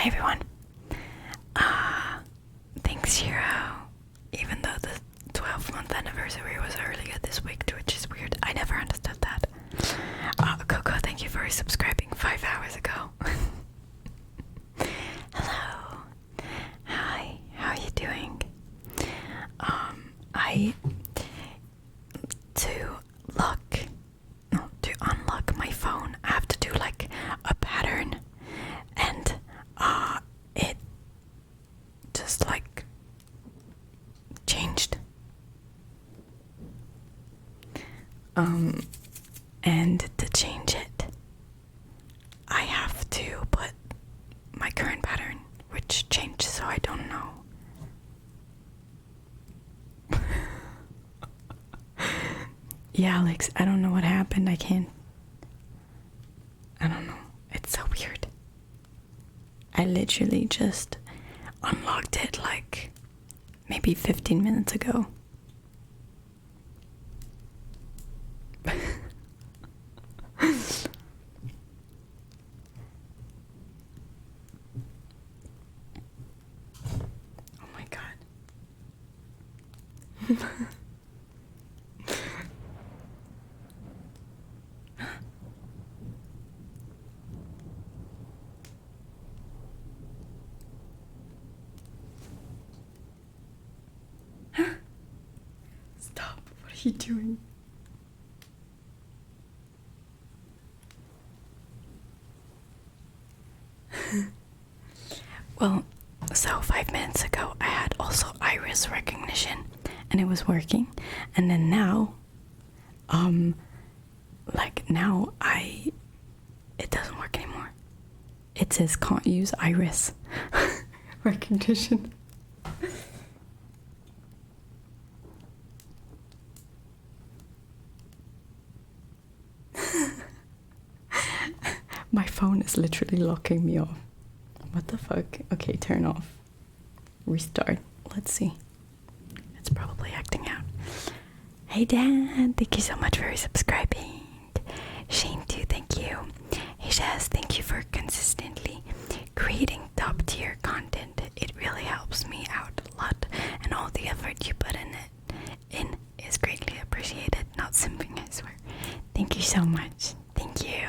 everyone. Thanks, Shiro. Even though the 12-month anniversary was earlier this week, which is weird. I never understood that. Coco, thank you for subscribing 5 hours ago. Hello. Hi, how are you doing? To unlock my phone, I have to do like a pattern, and it just like changed. And to change it, I have to put my current pattern, which changed, so I don't know. Yeah, Alex, I don't know what happened. I don't know. It's so weird. I literally just unlocked it like maybe 15 minutes ago. Oh my god. Stop. What are you doing? Well, so 5 minutes ago I had also iris recognition and it was working, and then now it doesn't work anymore. It says can't use iris recognition. My phone is literally locking me off. What the fuck? Okay, turn off. Restart. Let's see. It's probably acting out. Hey Dan, thank you so much for subscribing. Shane too, thank you. Hey Jazz, thank you for consistently creating top tier content. It really helps me out a lot, and all the effort you put in is greatly appreciated. Not simping, I swear. Thank you so much. Thank you.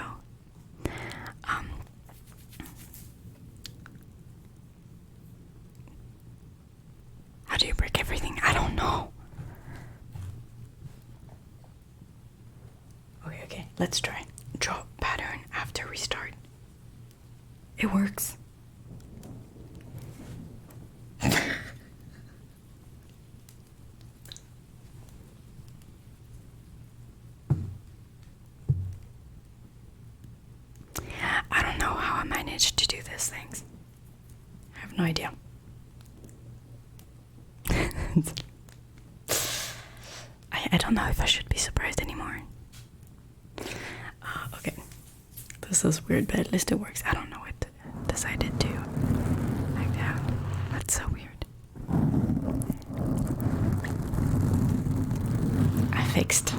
How do you break everything? I don't know. Okay, let's try. Draw pattern after restart. It works. I don't know how I managed to do these things. I have no idea. I don't know if I should be surprised anymore. Okay. This is weird, but at least it works. I don't know what decided to like that. That's so weird. I fixed.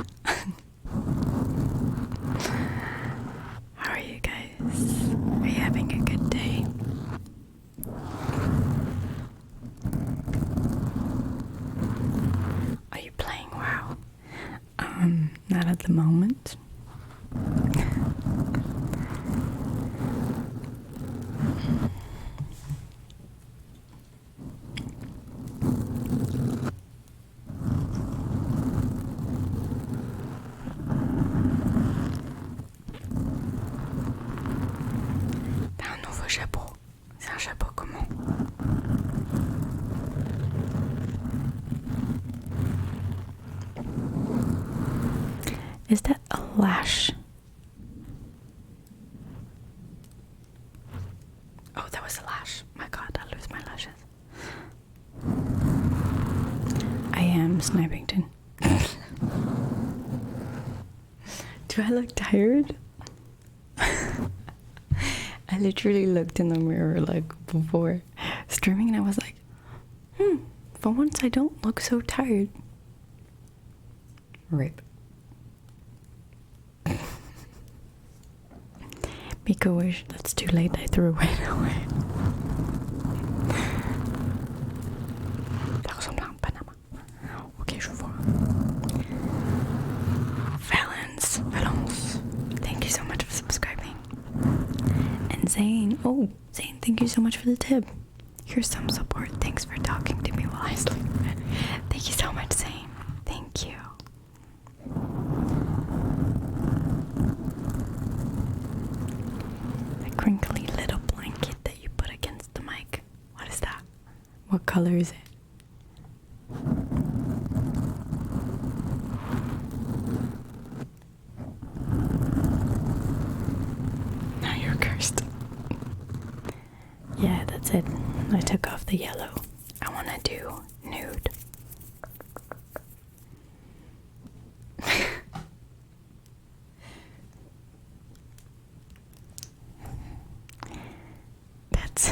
How are you guys? Are you having a good day? Are you playing WoW? Not at the moment. T'as un nouveau chapeau. C'est un chapeau comment? Is that a lash? Oh, that was a lash. My god, I lose my lashes. I am Snipington. Do I look tired? I literally looked in the mirror like before streaming and I was like, for once I don't look so tired. Rip. Make a wish. That's too late. I threw it away. Ça ressemble à un Panama. Ok, je vois. Valence. Thank you so much for subscribing. And Zane. Oh, Zane, thank you so much for the tip. Here's some support. Thanks for talking to me while I sleep. Thank you so much, Zane. Thank you. The crinkly little blanket that you put against the mic. What is that? What color is it? Now you're cursed. Yeah, that's it. I took off the yellow. I want to do nude. That's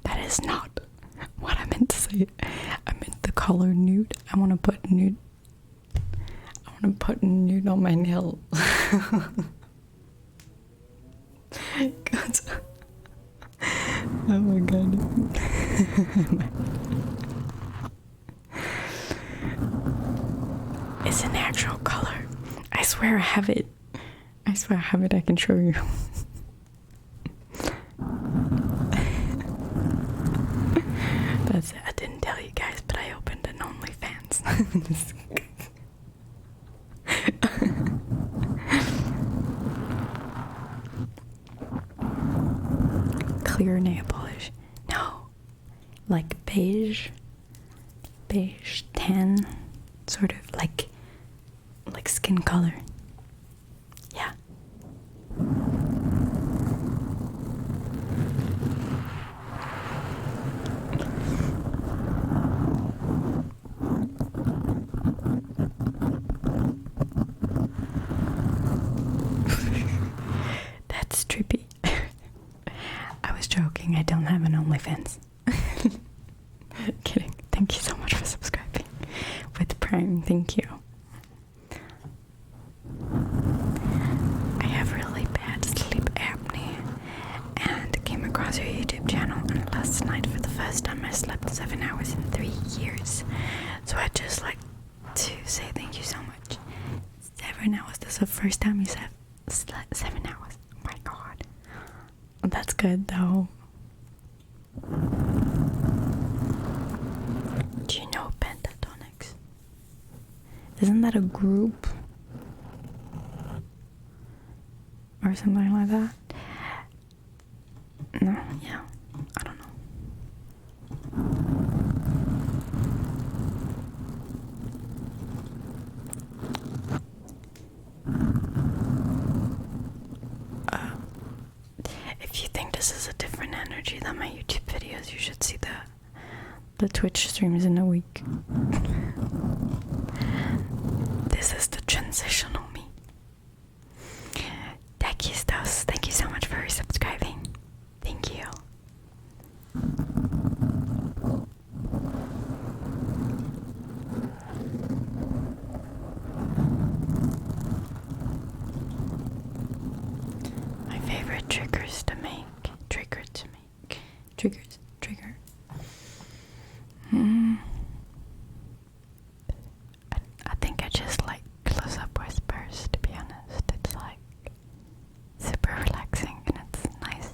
that is not what I meant to say. I meant the color nude. I want to put nude on my nail. Oh my god. It's a natural color. I swear I have it. I can show you. That's it. I didn't tell you guys, but I opened an OnlyFans. Clear nail polish. No. Like beige tan, sort of like skin color. Yeah. That's trippy. I was joking, I don't have an OnlyFans. Kidding. Thank you so much for subscribing. With Prime, thank you. I have really bad sleep apnea and came across your YouTube channel, and last night for the first time I slept 7 hours in 3 years. So I'd just like to say thank you so much. 7 hours, that's the first time you slept 7 hours. Oh my god. That's good though. Do you know Pentatonics? Isn't that a group? Or something like that? No, yeah. I don't know. If you think this is a different energy than my YouTube videos, you should see the Twitch streams in a week. This is the transitional me. Takistos, thank you so much for subscribing. Thank you. My favorite triggers to make. Trigger. I think I just like close-up whispers, to be honest. It's like super relaxing and it's nice.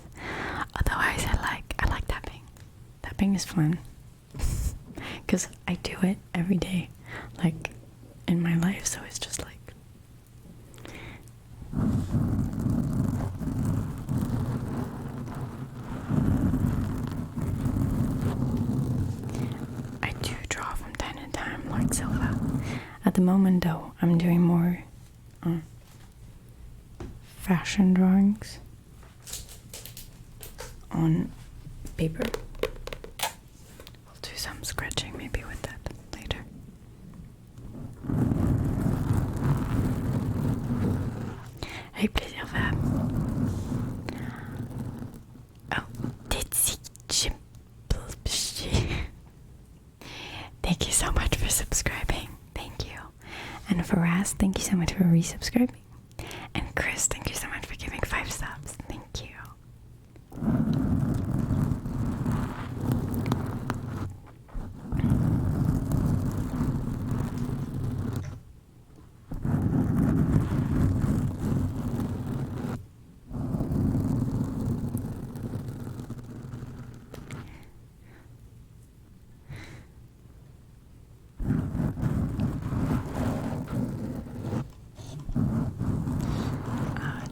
Otherwise, I like tapping. Tapping is fun because I do it every day, like in my life. So it's just like. I do draw from time to time, like Silva. At the moment, though, I'm doing more fashion drawings on paper. We'll do some scratching maybe with that later. Avec plaisir, Fab. Oh, dit Thank you so much for subscribing. Thank you. And Faraz, thank you so much for resubscribing. And Chris, thank you so much for giving 5 subs. Thank you.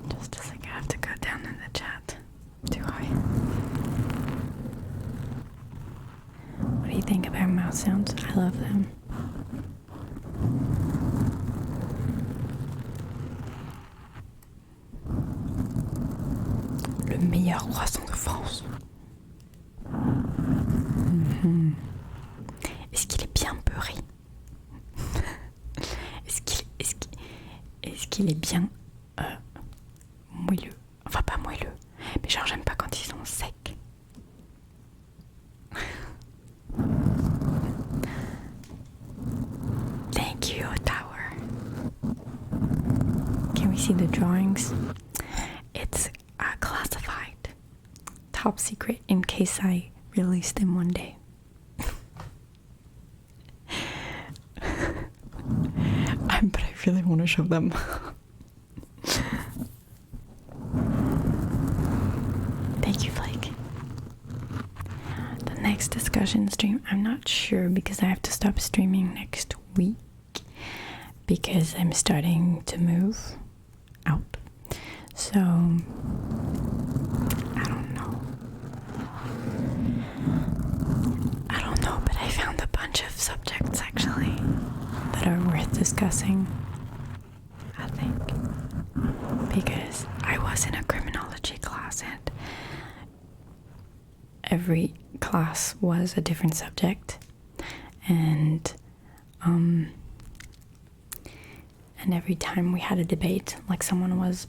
Just a second, I have to go down in the chat. Do I? What do you think about mouse sounds? I love them. Le meilleur croissant de France. Est-ce qu'il est bien beurré? Est-ce qu'il est bien moelleux? Enfin, pas moelleux, mais genre j'aime pas quand ils sont secs. Thank you, Tower. Can we see the drawings? It's classified, top secret, in case I release them one day. But I really want to show them. Thank you, Flake. The next discussion stream, I'm not sure because I have to stop streaming next week because I'm starting to move out. So I don't know, but I found a bunch of subjects actually that are worth discussing, I think, because I was in a criminology class and every class was a different subject, and every time we had a debate, like someone was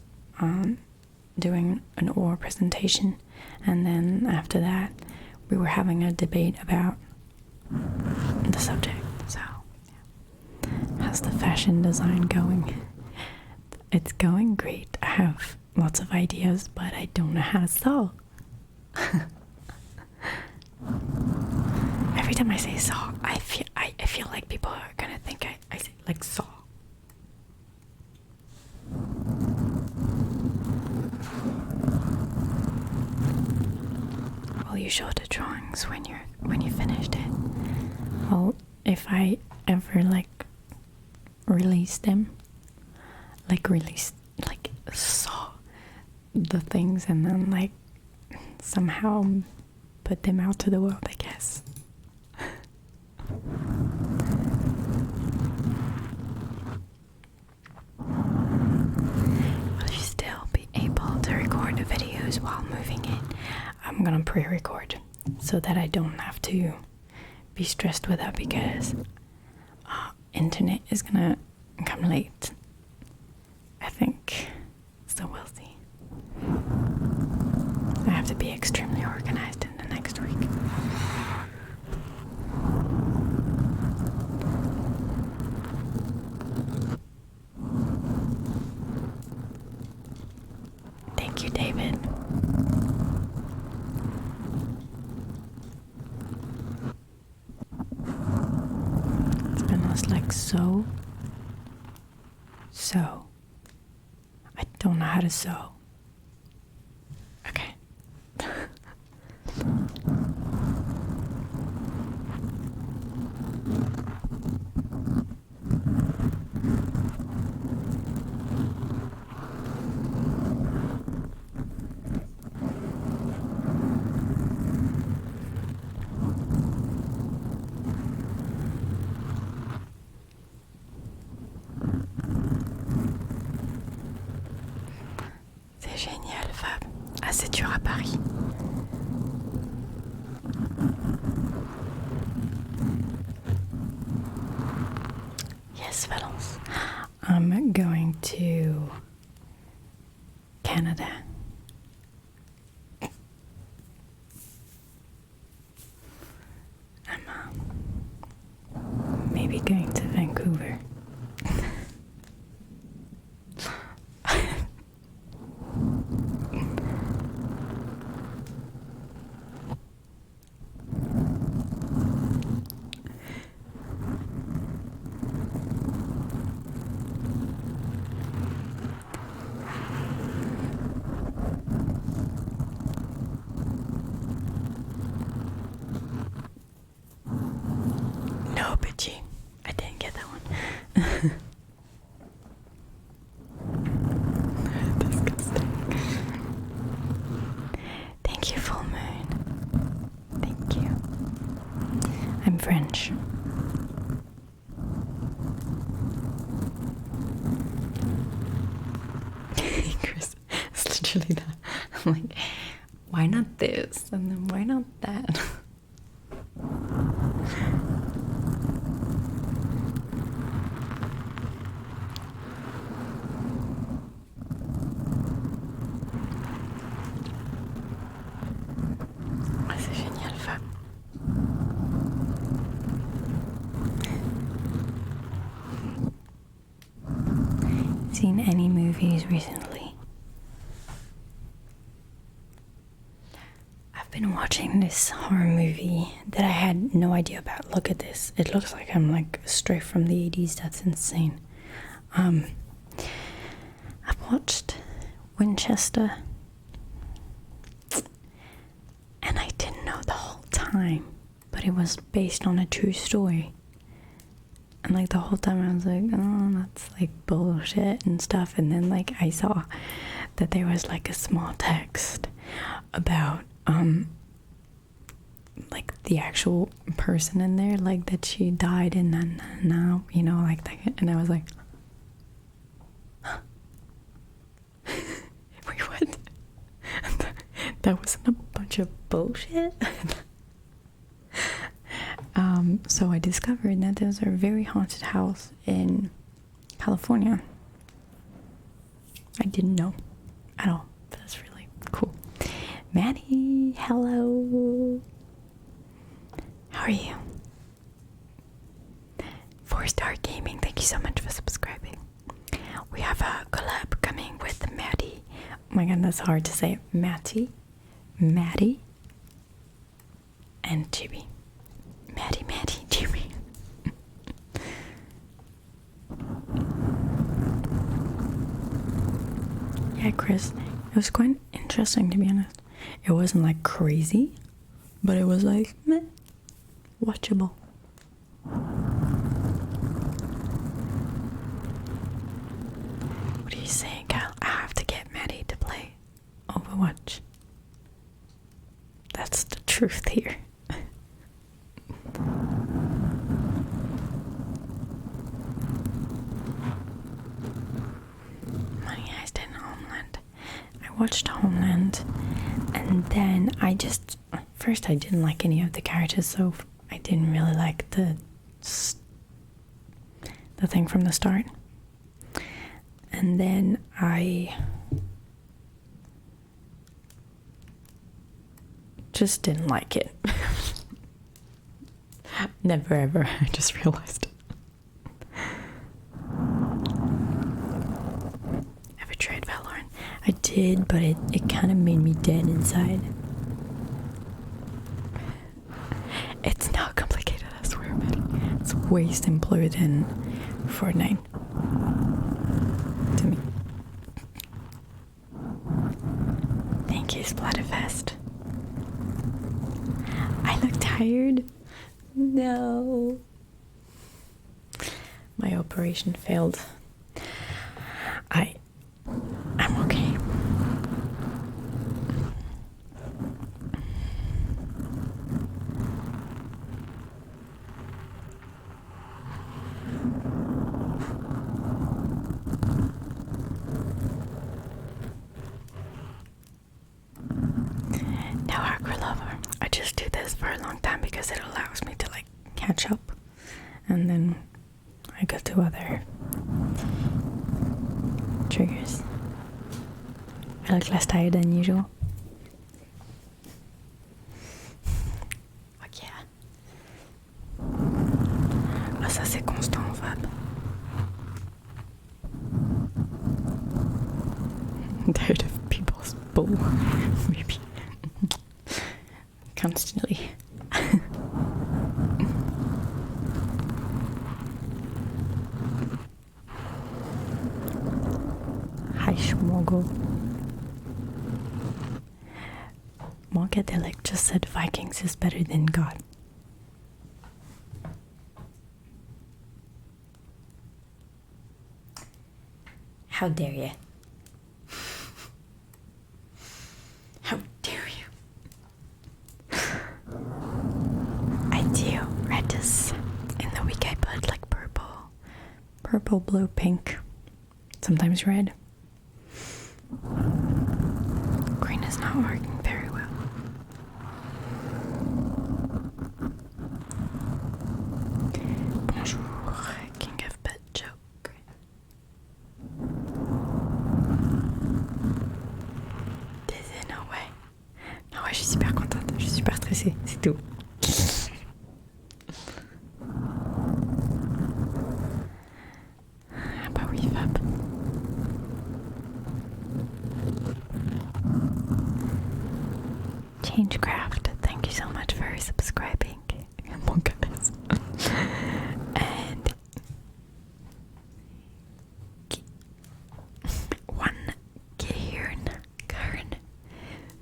doing an oral presentation, and then after that we were having a debate about the subject. So how's the fashion design going? It's going great. I have lots of ideas, but I don't know how to sew. Every time I say saw, I feel like people are gonna think I say like saw. Will you show the drawings when you finished it? Well, if I ever release them, saw the things and then somehow put them out to the world, I guess. Will you still be able to record the videos while moving it? I'm gonna pre-record so that I don't have to be stressed with that because internet is gonna come late, I think. So we'll see. I have to be extremely organized in the next week. Thank you, David. It's been like so. I don't know how to sew. Okay. C'est génial, Fab. Ah, c'est dur à Paris. Yes, Valence. I'm going to Canada. going to Vancouver. No, bitchy. I didn't get that one. Disgusting. Thank you, full moon. Thank you. I'm French. Chris, it's literally that. I'm like, why not this? And then why not that? C'est génial, femme. Seen any movies recently? I've been watching this horror movie that I had no idea about. Look at this. It looks like I'm like straight from the 80s. That's insane. I've watched Winchester, and I didn't know the whole time, but it was based on a true story. And like the whole time I was like, oh, that's like bullshit and stuff. And then like I saw that there was like a small text about like the actual person in there, like that she died and then now, you know, like that. And I was like, wait, what? That wasn't a bunch of bullshit. So I discovered that there's a very haunted house in California. I didn't know at all, but that's really cool. Maddie, hello. How are you? 4-Star Gaming, thank you so much for subscribing. We have a collab coming with Maddie. Oh my god, that's hard to say. Maddie, and Jimmy. Maddie, Jimmy. Yeah, Chris, it was quite interesting, to be honest. It wasn't like crazy, but it was like meh, watchable. What are you saying, Kyle? I have to get Maddie to play Overwatch. That's the truth here. Money Heist in Homeland. I watched Homeland, and then first I didn't like any of the characters, so I didn't really like the thing from the start. And then I just didn't like it. Never ever, I just realized. Ever tried Valorant? I did, but it kind of made me dead inside. It's not complicated, I swear, man. It's way simpler than Fortnite. To me. Thank you, Splatterfest. I look tired. No. My operation failed. I'm okay. No, Aqua Lover. I just do this for a long time because it allows me to like catch up, and then I go to other triggers. I look less tired than usual. Fuck yeah. ça c'est constant, Fab. Tired of people's bull, maybe. Constantly. Hi, Schmogel. Morgadelic just said Vikings is better than God. How dare you? How dare you? I do red just in the week I put like purple, blue, pink, sometimes red. Green is not working very well. Bonjour, King of Pet Joke. No way. Non, ouais, je suis super contente, je suis super stressée, c'est tout. Ah bah oui, Fab. Changecraft, thank you so much for subscribing. Mon goodness. And one Karen,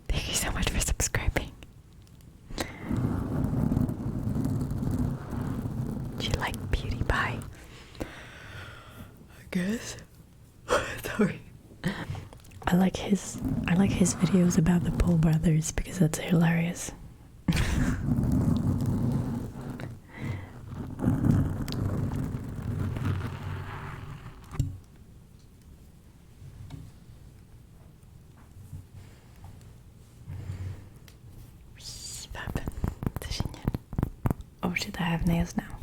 thank you so much for subscribing. Do you like Beauty Pie? I guess. Sorry. I like his videos about the Paul brothers because that's hilarious. Fab. C'est génial. Oh shit, I have nails now.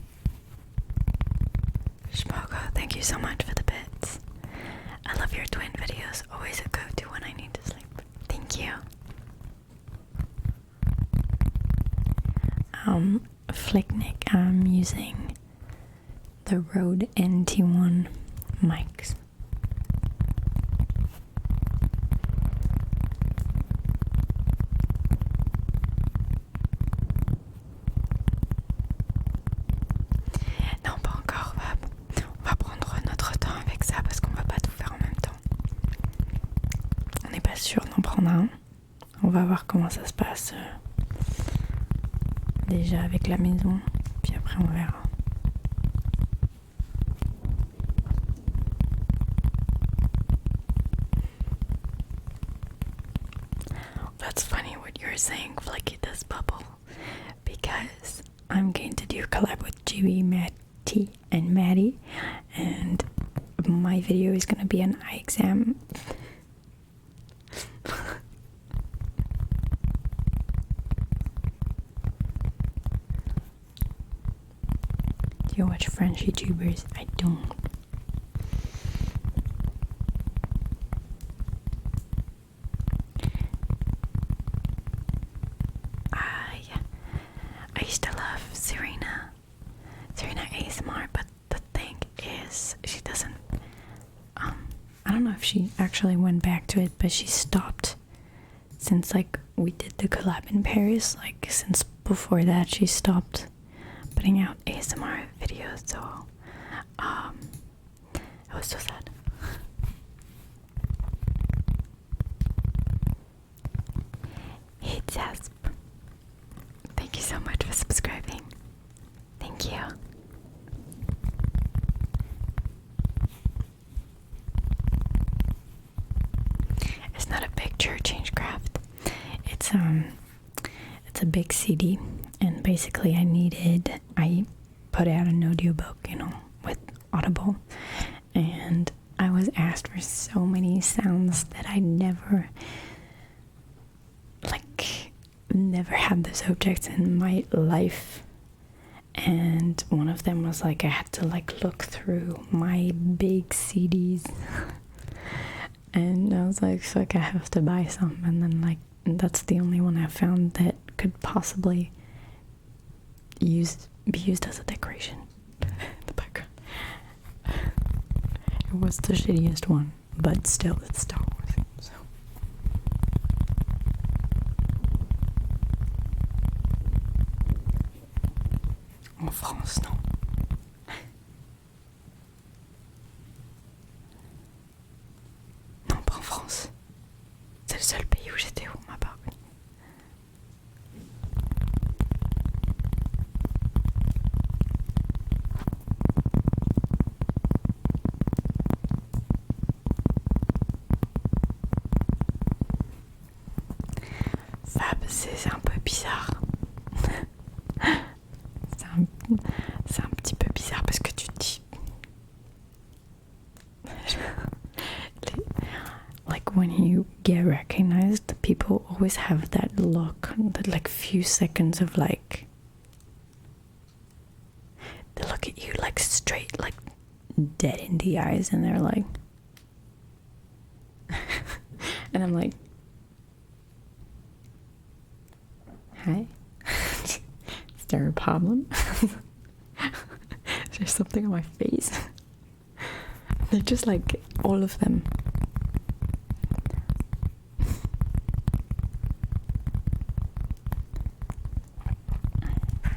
Schmogo, thank you so much for the bits. I love your twin videos. Always a go-to when I need to sleep. Thank you. Flicknick, I'm using the Rode NT1 mics. Non, pas encore, on va prendre notre temps avec ça parce qu'on va pas tout faire en même temps. On n'est pas sûr d'en prendre un. On va voir comment ça se passe déjà avec la maison, puis après on verra. That's funny what you're saying, Flicky does bubble, because I'm going to do a collab with GB, Matty, and Maddie, and my video is gonna be an eye exam. Do you watch French YouTubers? I don't. I used to love Serena ASMR, but the thing is, she doesn't. I don't know if she actually went back to it, but she stopped since like we did the collab in Paris. Like since before that, she stopped putting out ASMR videos, so it was so sad. Hey Jasp, thank you so much for subscribing. Thank you. It's not a picture Changecraft. It's a big CD, and basically I put out an audiobook, with Audible, and I was asked for so many sounds that I never had those objects in my life, and one of them was like I had to look through my big CDs and I was like, fuck, I have to buy some, and then that's the only one I found that could possibly be used as a decoration. It was the shittiest one, but still, it's Star Wars. So. En France, non. Non, pas en France. C'est le seul pays où j'étais où on m'a pas reconnu. Fab, c'est un peu bizarre. C'est un petit peu bizarre parce que tu te dis... Like when you get recognized, people always have that look, that like few seconds of like... They look at you like straight, like dead in the eyes, and they're like... And I'm like... Hi? Is there a problem? Is there something on my face? They're just like, all of them.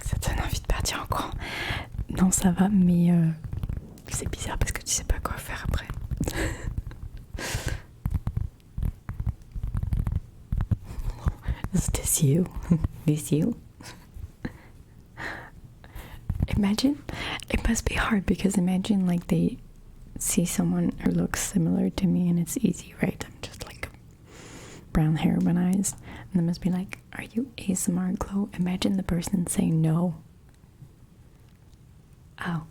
Ça te donne envie de partir en courant. Non, ça va, mais c'est bizarre parce que tu sais pas quoi faire après. Is this you? This you? Imagine, it must be hard because imagine like they see someone who looks similar to me and it's easy, right? I'm just like brown hair, brown eyes, and they must be like, are you ASMR Glow? Imagine the person saying no. Oh.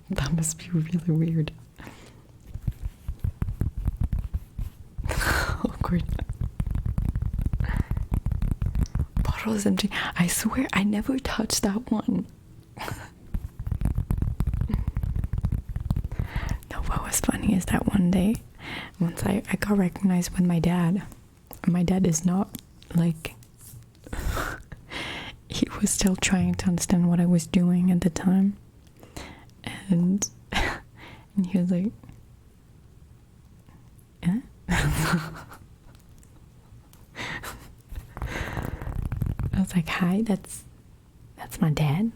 That must be really weird. Awkward. Bottles empty. I swear I never touched that one. No, what was funny is that one day, once I got recognized with my dad. My dad is not like... He was still trying to understand what I was doing at the time. And he was like... Eh? I was like, hi, that's my dad.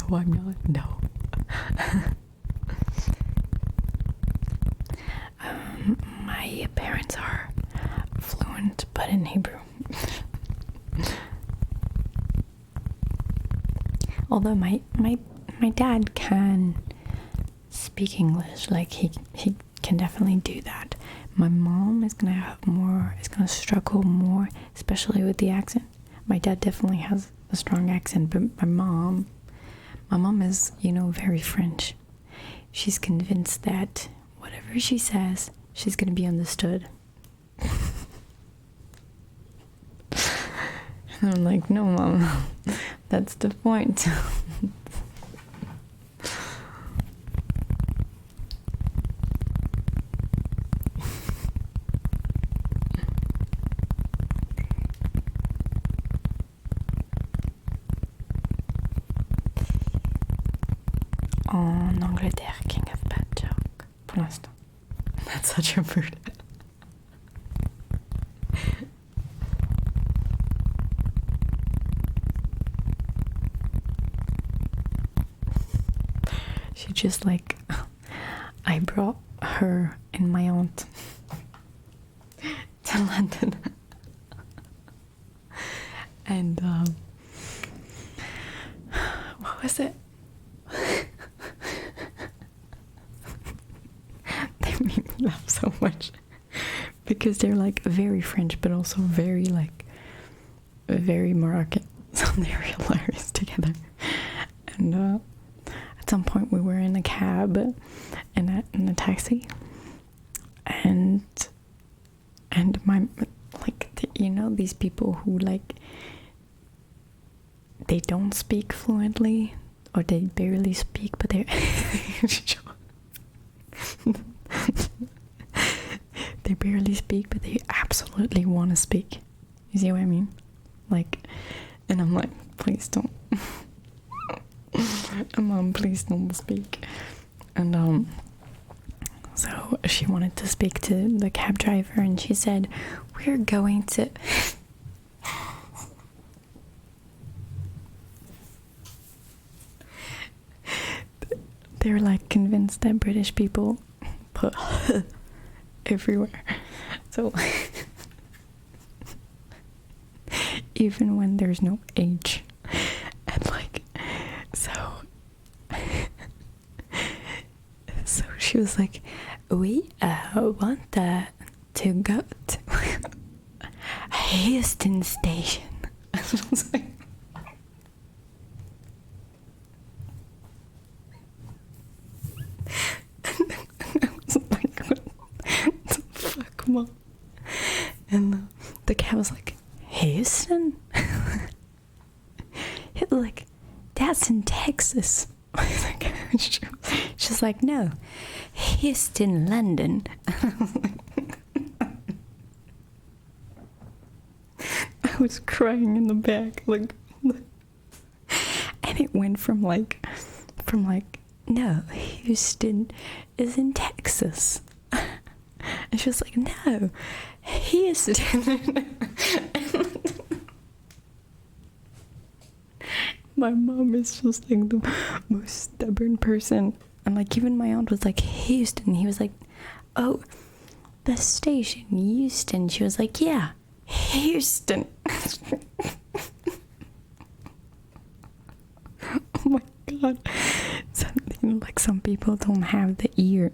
No, I'm not. No. My parents are fluent, but in Hebrew. Although my dad can speak English, like he can definitely do that. My mom is gonna struggle more, especially with the accent. My dad definitely has a strong accent, but my mom is, very French. She's convinced that whatever she says, she's gonna be understood. And I'm like, no, Mom, that's the point. En Angleterre, king of bad joke. Pour l'instant. That's such a bird. She just like... I brought her and my aunt to London. And what was it? They made me laugh so much because they're like very French but also very very Moroccan, so they're hilarious together. And at some point we were in a cab and in a taxi, and my these people who they don't speak fluently, or they barely speak, but they they barely speak, but they absolutely want to speak. You see what I mean? Like, and I'm like, please don't. Mom, please don't speak. And so she wanted to speak to the cab driver, and she said, we're going to they're like convinced that British people put everywhere. So even when there's no H. And like, so she was like, we want to go to Houston Station. I was like, what the fuck, Mom? And the cat was like, Houston? It was like, that's in Texas. She's like, no, Houston, London. I was crying in the back, like, and it went from like, no, Houston is in Texas. And she was like, no, Houston. My mom is just like the most stubborn person. And like, even my aunt was like, Houston. He was like, oh, the station, Houston. She was like, yeah, Houston. Oh my god. Like, some people don't have the ear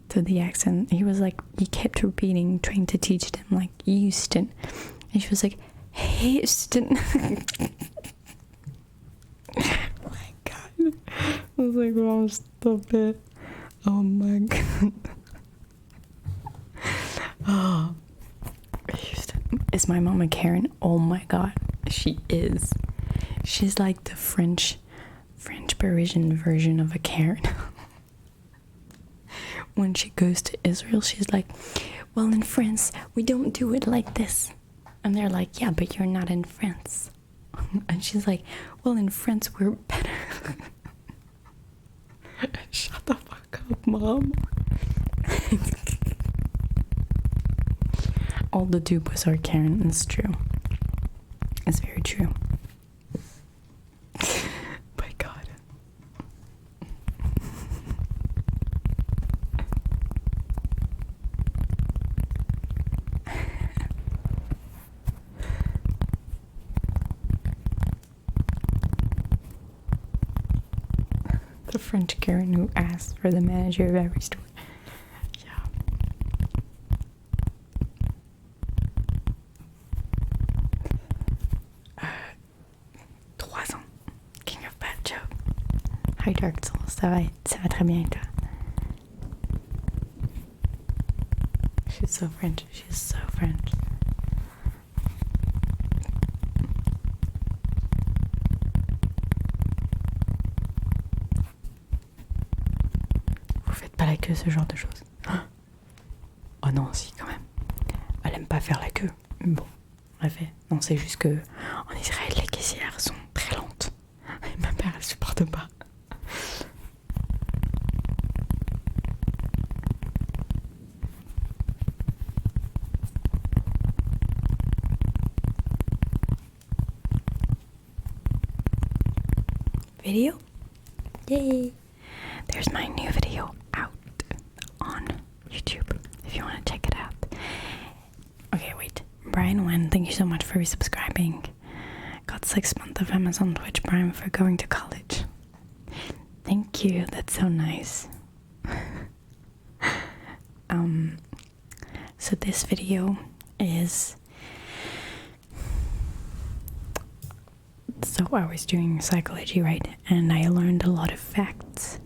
to the accent. He was like, he kept repeating, trying to teach them like Houston. And she was like, Houston. Oh my god. I was like, Mom, stop it. Oh my god. Oh, Houston. Is my mom a Karen? Oh my god, she is. She's like the French Parisian version of a Karen. When she goes to Israel, she's like, well, in France we don't do it like this. And they're like, yeah, but you're not in France. And she's like, well, in France we're better. Shut the fuck up, Mom. All the Dupas are Karen. It's true. It's very true. My god. The French Karen who asked for the manager of every store. Yeah. 3 ans. King of Bad Joke. Hi Dark Soul, ça va très bien et toi? She's so French. She's so French. Vous faites pas la queue, ce genre de choses. Oh non, si, quand même. Elle aime pas faire la queue. Bon, on l'a fait. Non, c'est juste que en Israël, les caissières sont très lentes. Et ma mère, elle supporte pas. Video? Yay! There's my new video out on YouTube if you want to check it out. Okay, wait. Brian Wen, thank you so much for resubscribing. Got 6 months of Amazon Twitch Prime for going to college. Thank you, that's so nice. So this video is... So I was doing psychology, right? And I learned a lot of facts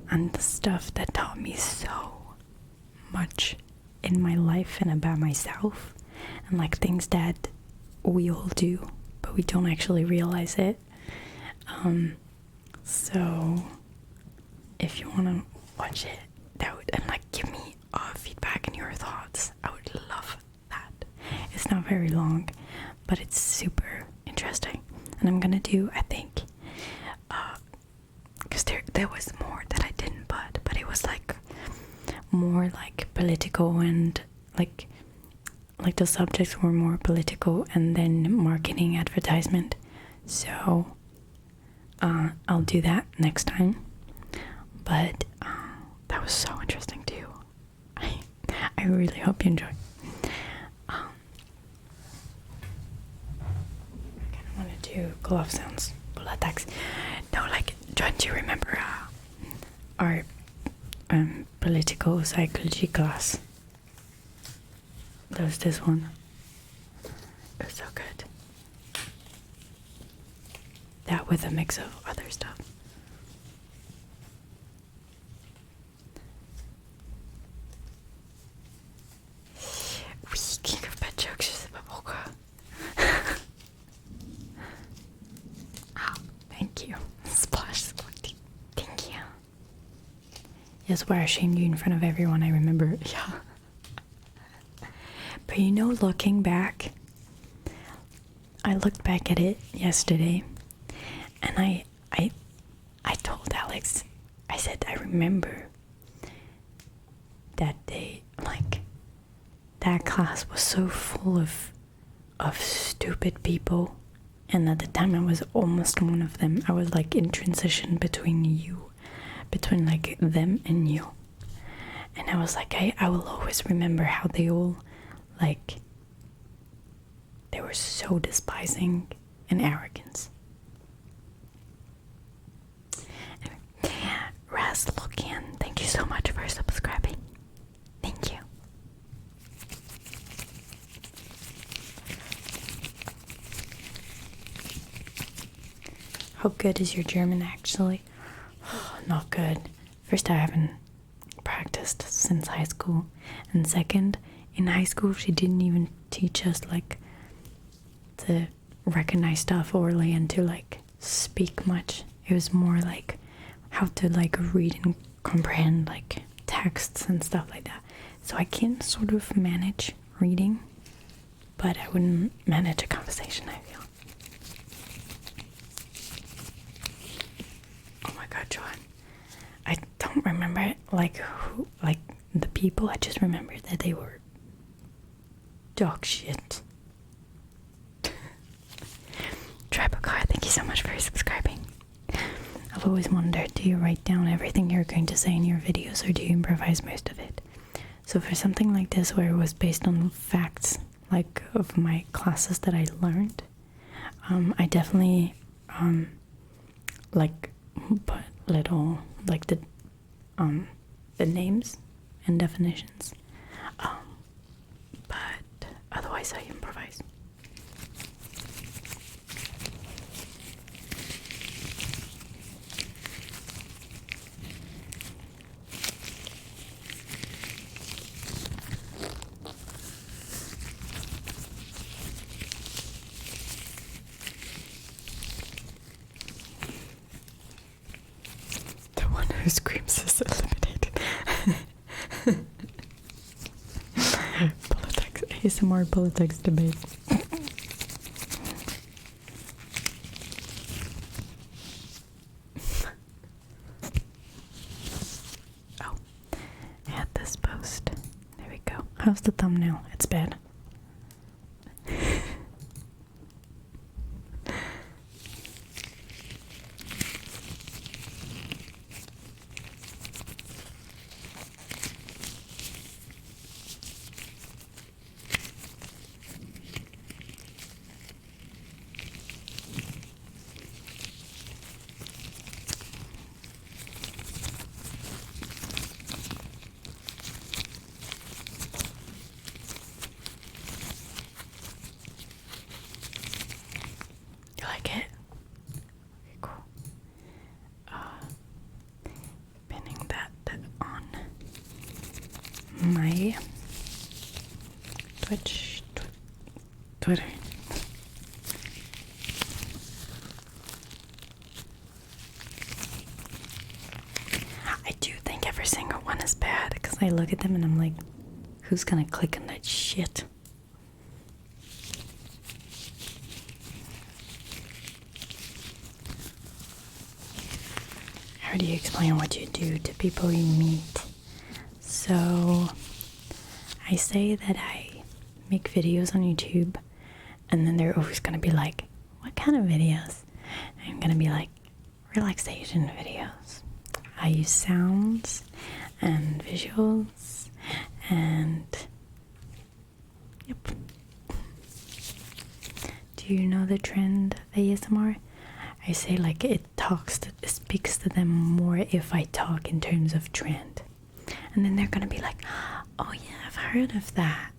and the stuff that taught me so much in my life and about myself, and like things that we all do but we don't actually realize it. So if you want to watch it, that would, and like give me feedback and your thoughts, I would love that. It's not very long, but it's super interesting, and I'm gonna do, I think, because there was more that I didn't put, but it was like more like political, and like the subjects were more political, and then marketing, advertisement. So I'll do that next time. But that was so interesting too. I really hope you enjoy. I kind of want to do glove sounds, bullets. No, like, don't you remember our political psychology class? There was this one. It was so good. That with a mix of other stuff. Oui, king of bad jokes, je sais pas pourquoi. Oh, thank you. Splash Sporty. Thank you. Yes, where I shamed you in front of everyone, I remember. Yeah. But you know, looking back, I looked back at it yesterday, and I told Alex, I said, I remember that day, like, that class was so full of stupid people, and at the time I was almost one of them. I was like in transition between like them and you, and I was like, I will always remember how they all, like, they were so despising and arrogant. Anyway, Raz Lokian, thank you so much for subscribing. Thank you. How good is your German, actually? Not good. First, I haven't practiced since high school, and second, in high school she didn't even teach us like to recognize stuff orally and to like speak much. It was more like how to like read and comprehend like texts and stuff like that. So I can sort of manage reading, but I wouldn't manage a conversation, I feel. Oh my god, Joanne. I don't remember like who, like the people. I just remember that they were dog shit. Tribocar, thank you so much for subscribing. I've always wondered, do you write down everything you're going to say in your videos, or do you improvise most of it? So for something like this, where it was based on facts, like of my classes that I learned, I definitely like put little like the names and definitions, but otherwise I improvise. Who screams is eliminated. Politics, ASMR politics debate. Oh, I had this post. There we go. How's the thumbnail? It's bad. You like it? Okay, cool. Pinning that on my Twitter. because I look at them and I'm like, who's gonna click on that shit? How do you explain what you do to people you meet? So I say that I make videos on YouTube, and then they're always gonna be like, what kind of videos? I'm gonna be like, relaxation videos. I use sounds and visuals and yep. Do you know the trend of ASMR? I say like it speaks to them more if I talk in terms of trend. And then they're gonna be like, oh yeah, I've heard of that.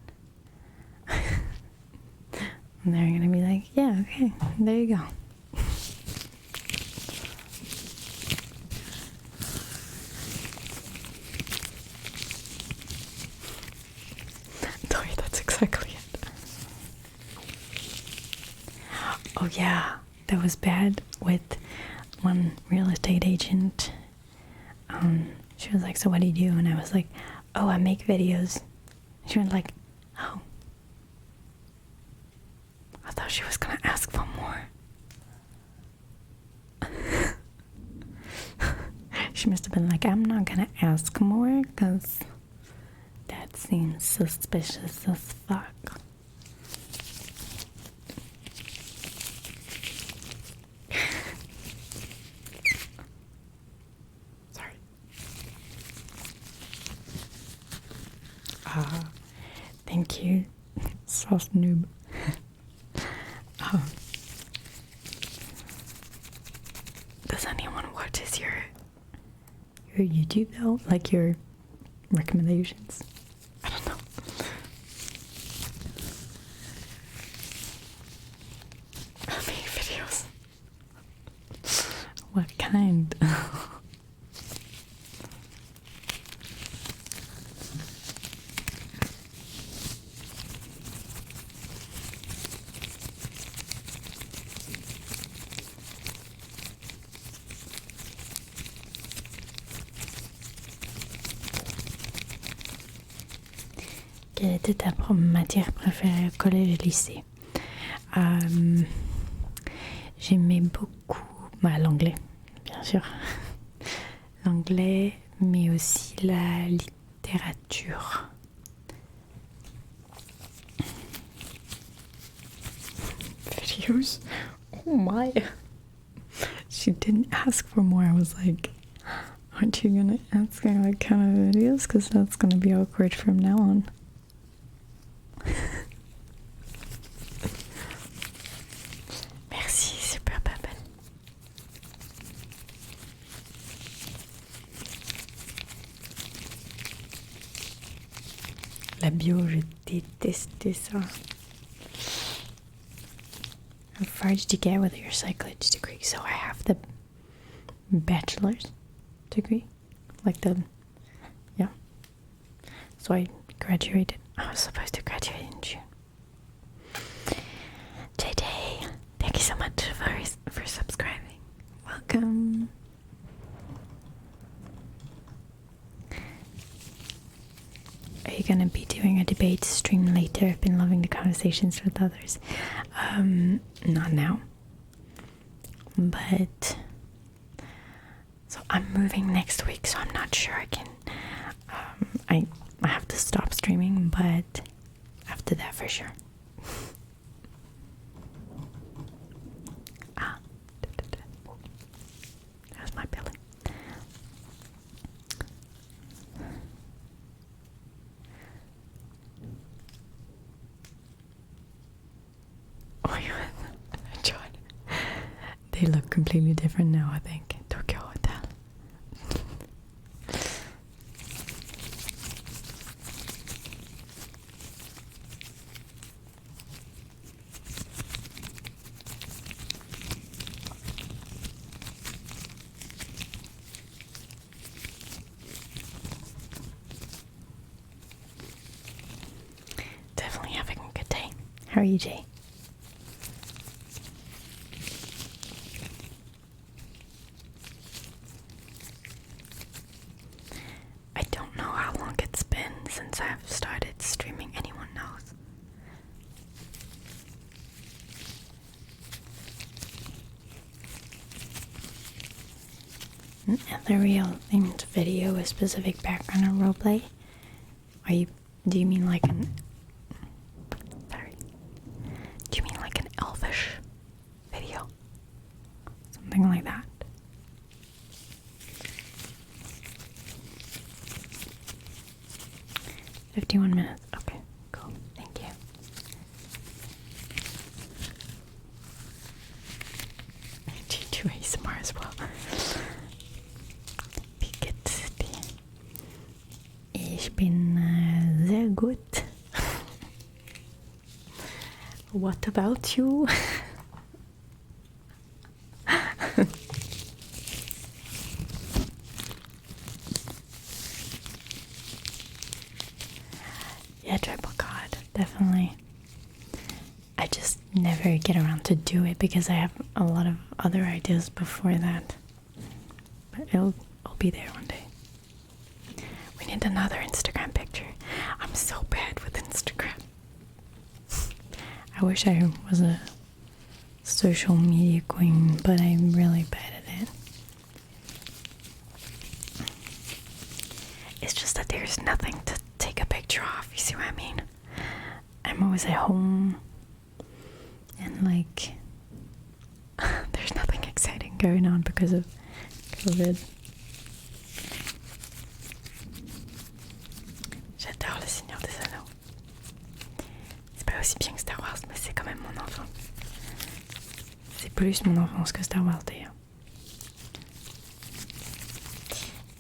And they're gonna be like, yeah, okay, there you go. Sorry, that's exactly it. Oh yeah, that was bad with one real estate agent. She was like, so what do you do? And I was like, oh, I make videos. She was like, oh. I thought she was gonna ask for more. She must have been like, I'm not gonna ask more because that seems suspicious as fuck. Sorry. Thank you, sauce noob. Does anyone watches your YouTube though? Like your recommendations? I don't know. How many videos? What kind? Quelle était ta matière préférée au collège et lycée? J'aimais beaucoup l'anglais, bien sûr. L'anglais, mais aussi la littérature. Videos? Oh my. She didn't ask for more. I was like, aren't you gonna ask me what kind of videos? Because that's gonna be awkward from now on. Merci, super pas belle. La bio, je détestais ça. How far did you get with your psychology degree? So I have the bachelor's degree. Like the, yeah. So I graduated. I was supposed to graduate in June. JJ, thank you so much for subscribing. Welcome. Are you gonna be doing a debate stream later? I've been loving the conversations with others. Not now. But so I'm moving next week, so I'm not sure I can. I have to stop streaming, but after that for sure. That's my belly. Oh my god, John. They look completely different now, I think. Tokyo Hotel. Definitely having a good day. How are you, Jay? I don't know how long it an ethereal themed video with specific background or roleplay? Do you mean like an... Sorry. Do you mean like an elvish video? Something like that. "51 minutes. Okay, cool. Thank you." Do you do ASMR as well? Wie geht's dir? Ich bin sehr gut. What about you? Yeah, tribal god, definitely. I just never get around to do it because I have a lot of other ideas before that. But it'll be there one day. We need another Instagram picture. I'm so bad with Instagram. I wish I was a social media queen, but I'm really bad at it. It's just that there's nothing to take a picture of, you see what I mean? I'm always at home and like there's nothing exciting going on because of COVID. J'adore le Seigneur des Anneaux. C'est pas aussi bien que Star Wars, mais c'est quand même mon enfance. C'est plus mon enfance que Star Wars d'ailleurs.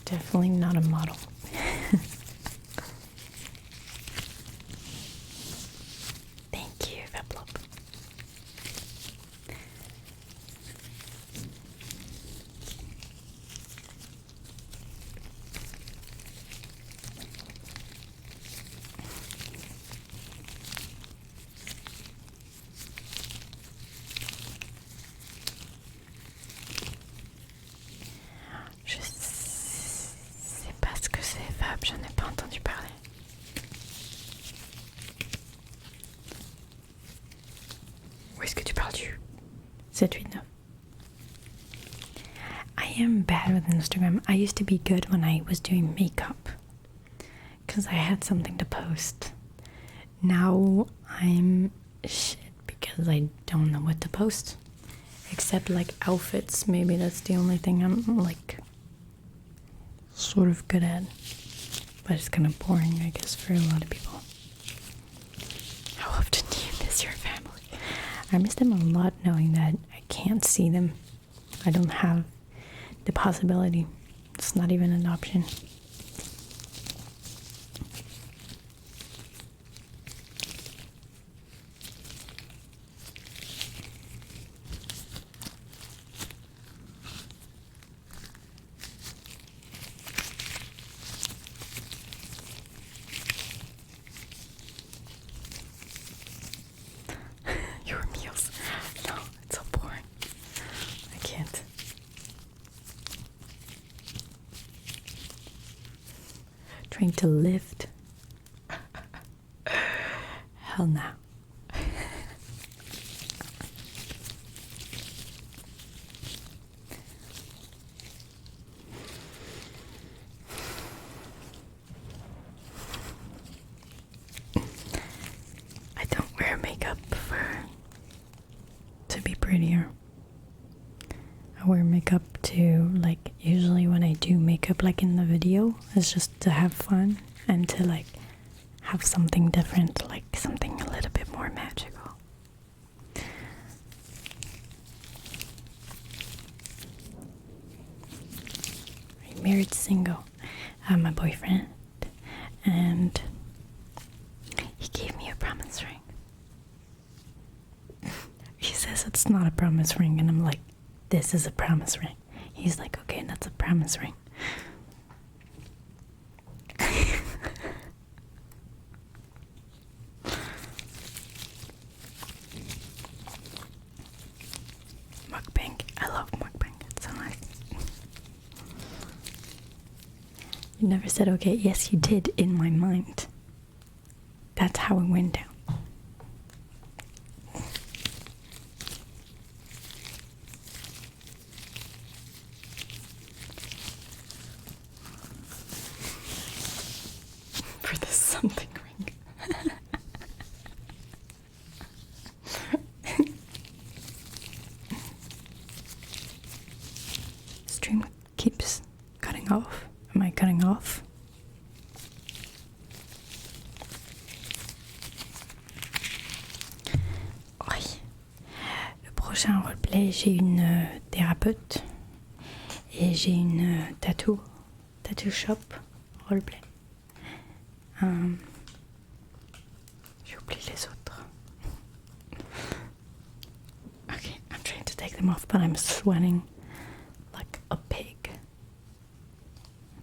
Definitely not a model. Thank you, Veplop. Je sais pas ce que c'est, Fab, j'en ai pas entendu parler. Où est-ce que tu parles du 789? I am bad with Instagram. I used to be good when I was doing makeup because I had something to post. Now I'm shit because I don't know what to post. Except like outfits, maybe that's the only thing I'm like sort of good at. But it's kind of boring, I guess, for a lot of people. How often do you miss your family? I miss them a lot knowing that I can't see them. I don't have the possibility. It's not even an option. Your meals. No, it's so boring. I can't. Trying to lift. Hell no. I don't wear makeup to be prettier. I wear makeup to, like, usually when I do makeup, like in the video, it's just to have fun and to, like, have something different, like something a little bit more magical. I'm married single. I have my boyfriend, and he gave me a promise ring. He says it's not a promise ring, and I'm like, this is a promise ring. He's like, okay, that's a promise ring. Mukbang. I love mukbang. It's so nice. You never said okay. Yes, you did in my mind. That's how it went down. off? Am I cutting off? Oui. Le prochain roleplay, j'ai une thérapeute et j'ai une tattoo shop roleplay. J'ai oublié les autres. Okay, I'm trying to take them off, but I'm sweating like a pig.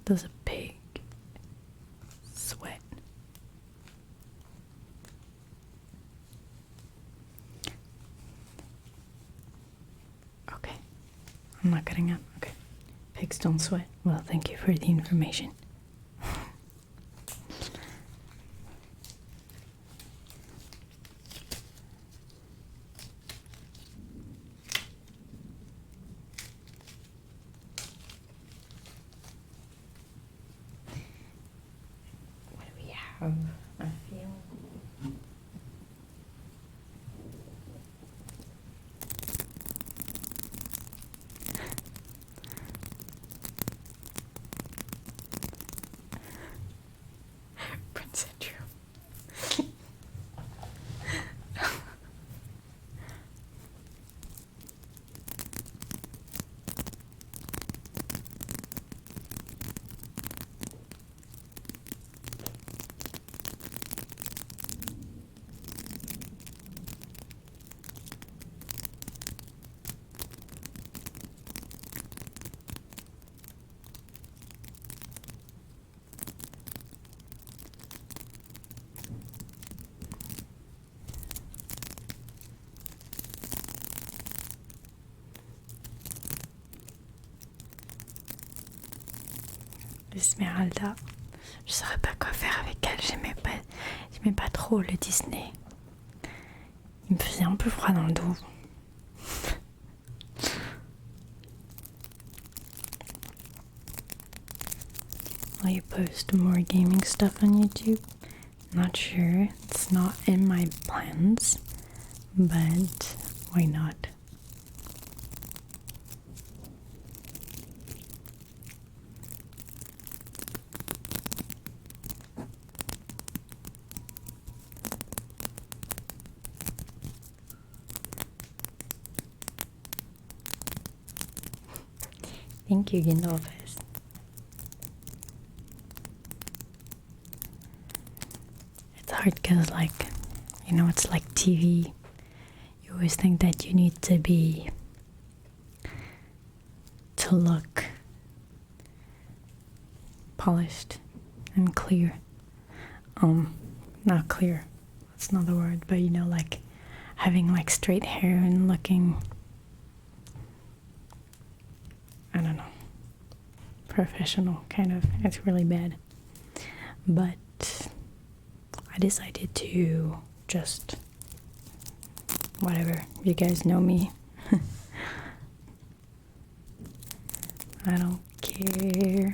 Does a pig sweat? Okay, I'm not cutting out. Okay, pigs don't sweat. Well, thank you for the information. What do we have? I feel. Prince Andrew. Esmeralda. Je saurais pas quoi faire avec elle. J'aimais pas trop le Disney. Il me faisait un peu froid dans le dos. Will you post more gaming stuff on YouTube? Not sure. It's not in my plans, but why not? Thank you, Gandalfus. It's hard because, like, you know, it's like TV. You always think that you need to look polished and clear. Not clear, that's not the word, but you know, like having like straight hair and looking, I don't know, professional kind of. It's really bad. But I decided to just, whatever, you guys know me. I don't care.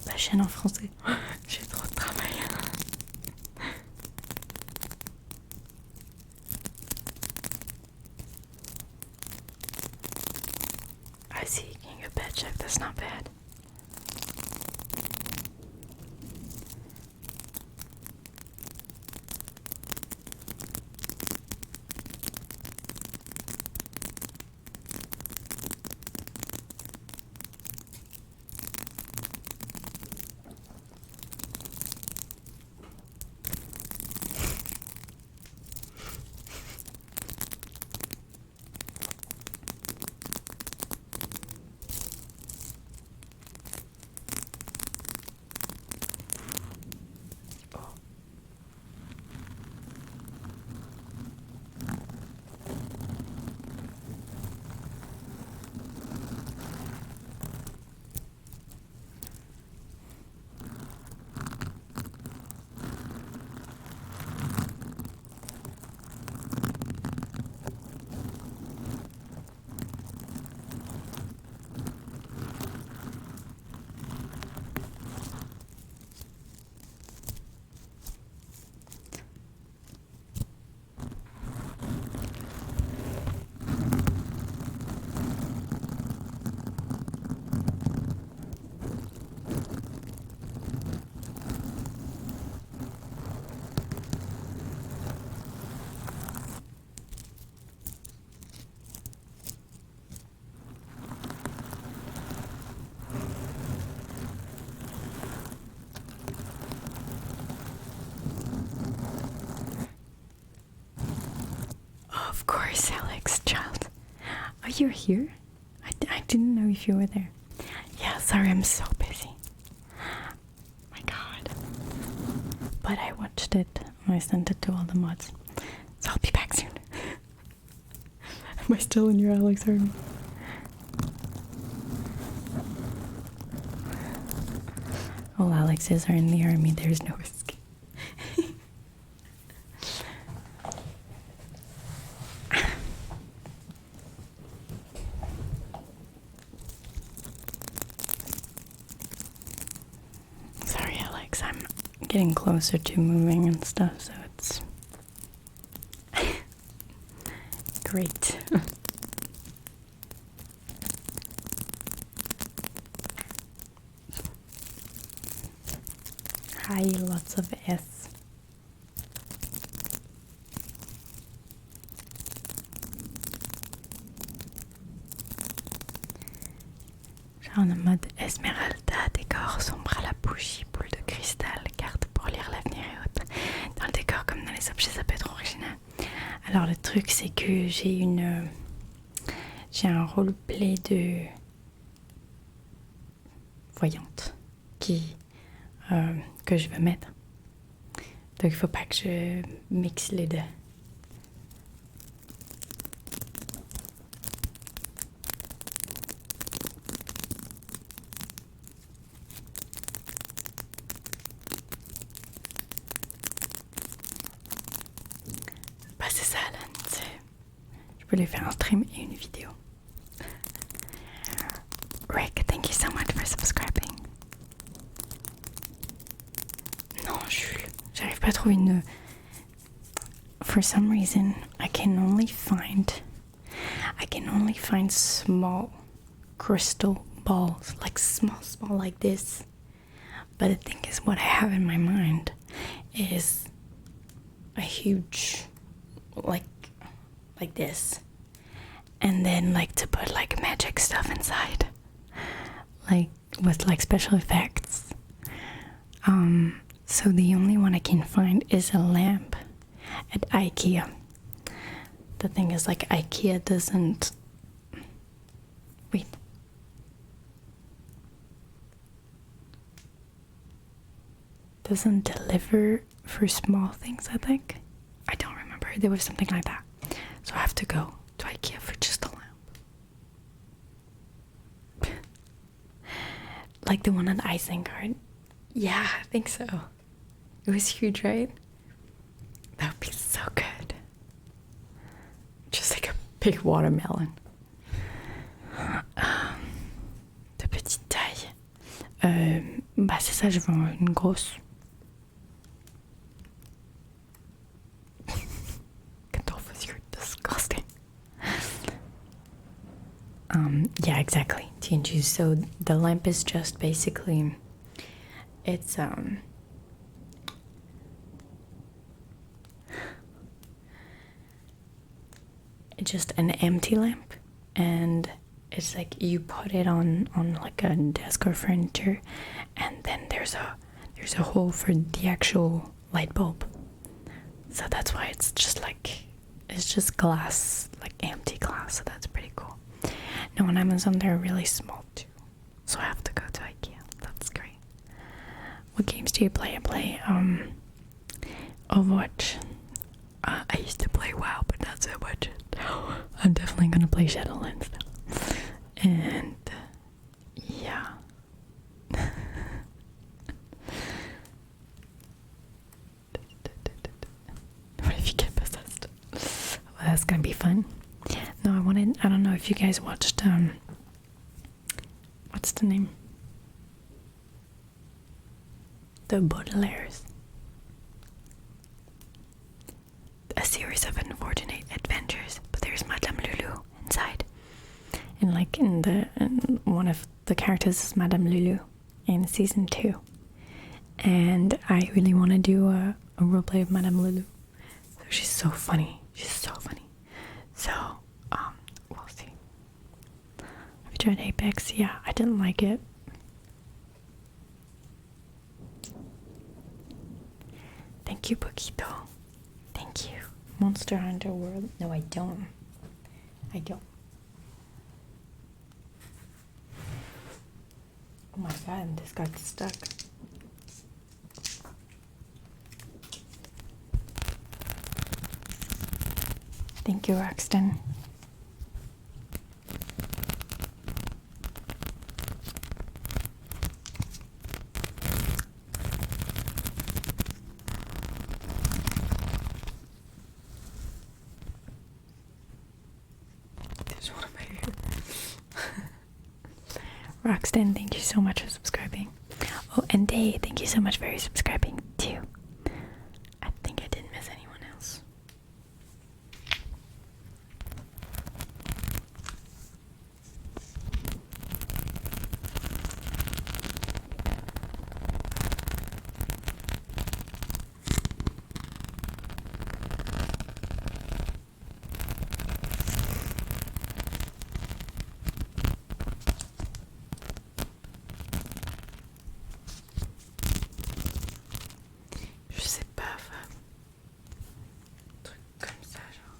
La chaîne en français. J'ai trop de travail. I see, getting a bed check, that's not bad. course, Alex, child. Oh, you're here? I didn't know if you were there. Yeah, sorry, I'm so busy. My god. But I watched it. I sent it to all the mods. So I'll be back soon. Am I still in your Alex army? All Alexes are in the army. There's no escape. Sorry, Alex. I'm getting closer to moving and stuff, so it's great. Hi, lots of S. Genre en mode Esmeralda, décor sombre à la bougie, boule de cristal, carte pour lire l'avenir et autres. Dans le décor comme dans les objets, ça peut être original. Alors le truc c'est que j'ai un roleplay de voyante que je veux mettre. Donc il faut pas que je mixe les deux. Bah c'est ça Alan, je peux lui faire un stream et une vidéo. Rick, thank you so much for subscribing. Non, Jules, j'arrive pas à trouver une... For some reason, I can only find small crystal balls, like small like this. But the thing is, what I have in my mind is a huge, like this, and then like to put like magic stuff inside, like with like special effects. So the only one I can find is a lamp at IKEA. The thing is, like, IKEA doesn't... Wait. Doesn't deliver for small things, I think. I don't remember. There was something like that. So I have to go to IKEA for just a lamp. Like the one at Isengard. Yeah, I think so. It was huge, right? That would be so good. Just like a big watermelon. De petite taille. Bah c'est ça, je veux une grosse. You're disgusting. Yeah, exactly. TNG. So the lamp is just basically, it's just an empty lamp, and it's like you put it on like a desk or furniture, and then there's a hole for the actual light bulb. So that's why it's just glass, like empty glass. So that's pretty cool. Now on Amazon they're really small too, so I have to go to IKEA. That's great. What games do you play? I play Overwatch. I used to play WoW, but not so much. I'm definitely gonna play Shadowlands now. And yeah. What if you get possessed? Well, that's gonna be fun. No, I don't know if you guys watched what's the name? The Baudelaires. A series of unfortunate adventures, but there's Madame Lulu inside. And like in one of the characters is Madame Lulu in season 2. And I really want to do a roleplay of Madame Lulu. So she's so funny. She's so funny. So, we'll see. Have you tried Apex? Yeah, I didn't like it. Thank you, Poquito. Thank you. Monster Hunter World. No, I don't. I don't. Oh my god, this got stuck. Thank you, Roxton. There's one of my hair. Roxton, thank you so much for subscribing. Oh, and Day, thank you so much for subscribing too. I think I didn't miss anyone else. Je sais pas, femme. Truc comme ça, genre.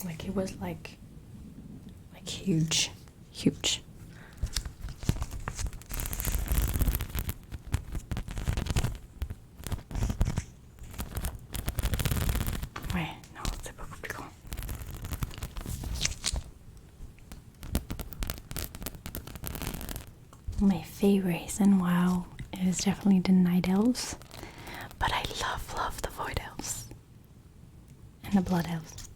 Like it was like huge. Ouais, non, c'est beaucoup plus grand. My favorite in WoW is definitely the Night Elves, but I love the Void Elves and the Blood Elves.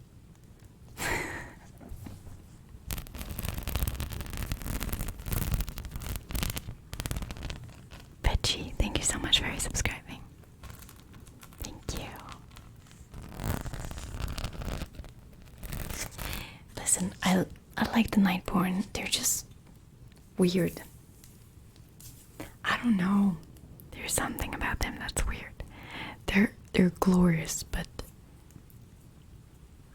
Betchy, thank you so much for subscribing. Thank you. Listen, I like the Nightborn. They're just weird. I don't know. There's something about them that's weird. They're glorious, but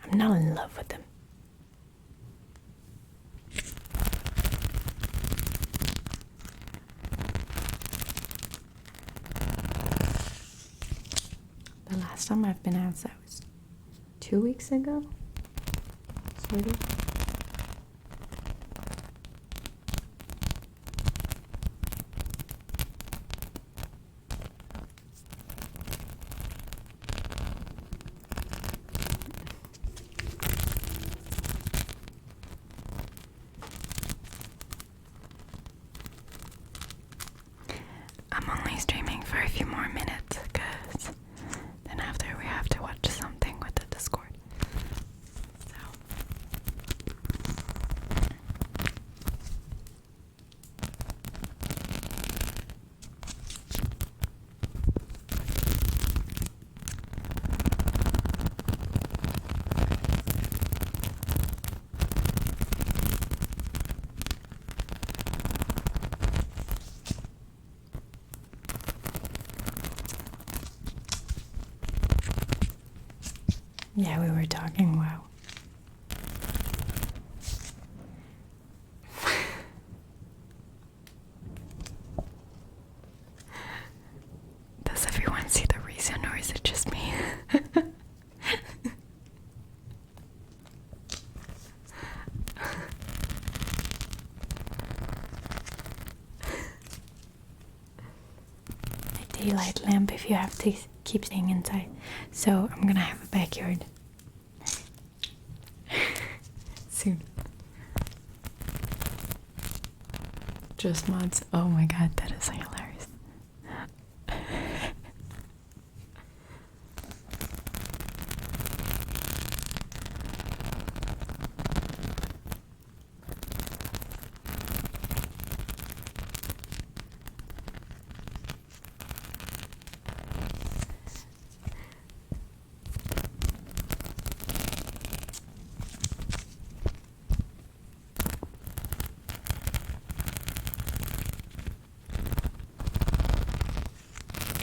I'm not in love with them. The last time I've been outside was 2 weeks ago. Sort of. I'm only streaming for a few more minutes because then after we have to watch something with the Discord. So yeah, we were talking. Wow. Does everyone see the reason, or is it just me? A daylight lamp if you have to keep staying inside. So I'm gonna have a backyard soon. Just mods. Oh my god, that is hilarious.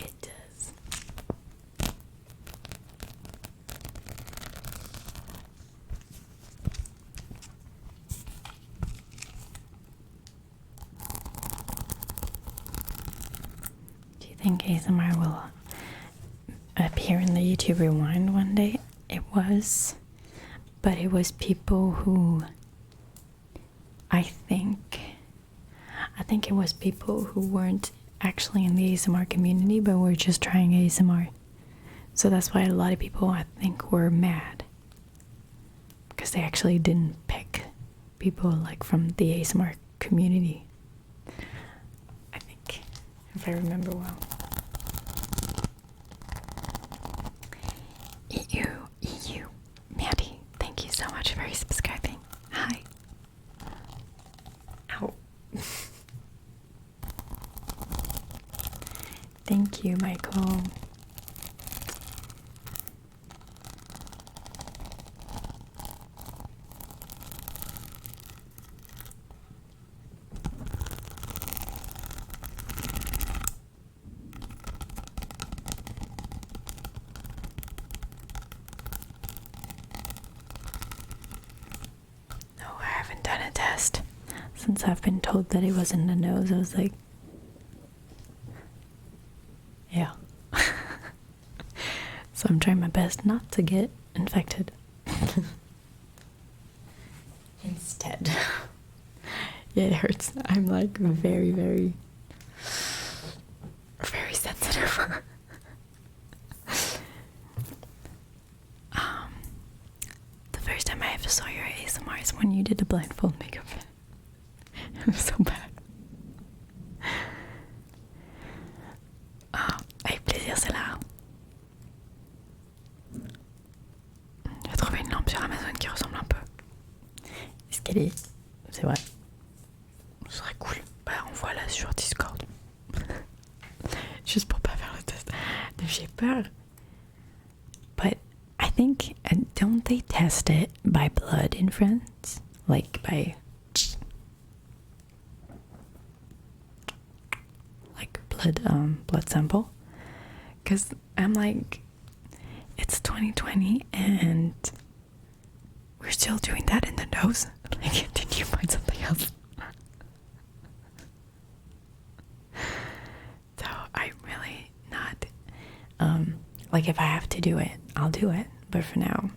It does. Do you think ASMR will up here in the YouTube Rewind one day. It was people who I think it was people who weren't actually in the ASMR community but were just trying ASMR. So that's why a lot of people I think were mad, because they actually didn't pick people like from the ASMR community, I think, if I remember well. EU, Maddie, thank you so much for subscribing. Hi. Ow. Thank you, Michael. Done a test since I've been told that it wasn't the nose. I was like, yeah. So I'm trying my best not to get infected instead. Yeah, it hurts. I'm like very, very, very sensitive. The first time I ever saw your ASMR is when you did the blindfold makeup. It was so bad. Avec plaisir, c'est là. J'ai trouvé une lampe sur Amazon qui ressemble un peu. Est-ce qu'elle est... C'est vrai. Ce serait cool. Bah, envoie-la sur Discord. Juste pour pas faire le test. J'ai peur. But I think, don't they test it by blood in France? Like by... like blood sample? Because I'm like, it's 2020 and we're still doing that in the nose. Like, did you find something else? So I'm really not, like, if I have to do it, I'll do it. But for now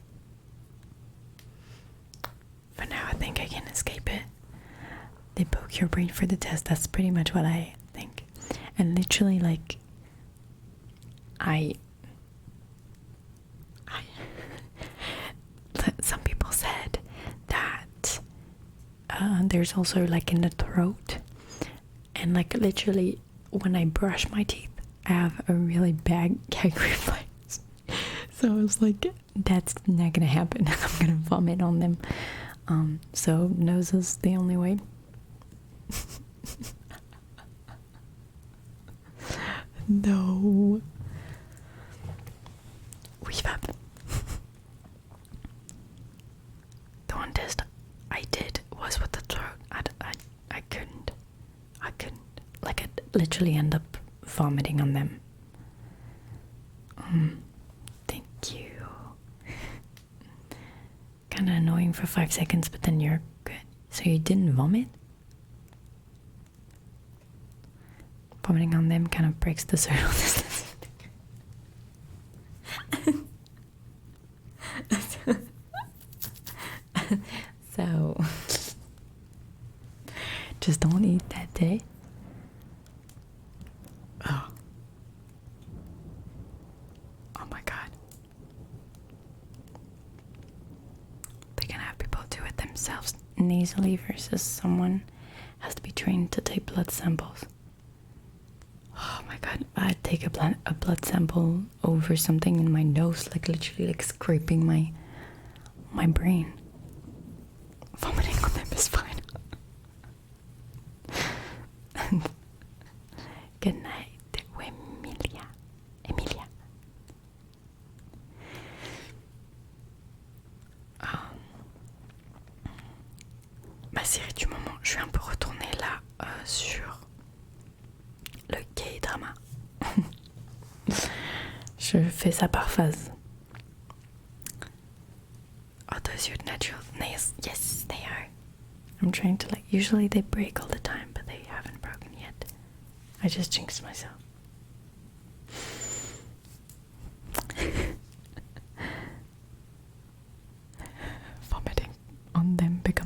I think I can escape it. They poke your brain for the test. That's pretty much what I think. And literally, like, some people said that there's also like in the throat, and like literally when I brush my teeth I have a really bad gag reflex. So I was like, that's not gonna happen. I'm gonna vomit on them. So nose is the only way. No. Oui, Fab. The one test I did was with the throat. I couldn't. Like, I literally end up vomiting on them. Thank you. Kind of annoying for 5 seconds, but then you're good. So you didn't vomit? Vomiting on them kind of breaks the social distance. So just don't eat that day. Oh my god. They can have people do it themselves nasally versus someone has to be trained to take blood samples. Oh my god, I'd take a blood sample over something in my nose, like literally like scraping my brain. Vomiting on them is fine. Good night, Emilia. Ma série du moment, je suis un peu retournée là sur le K-drama. Je fais ça par phase. Are those your natural nails? Yes, they are. I'm trying to, like, usually they break all the time, but they haven't broken yet. I just jinxed myself.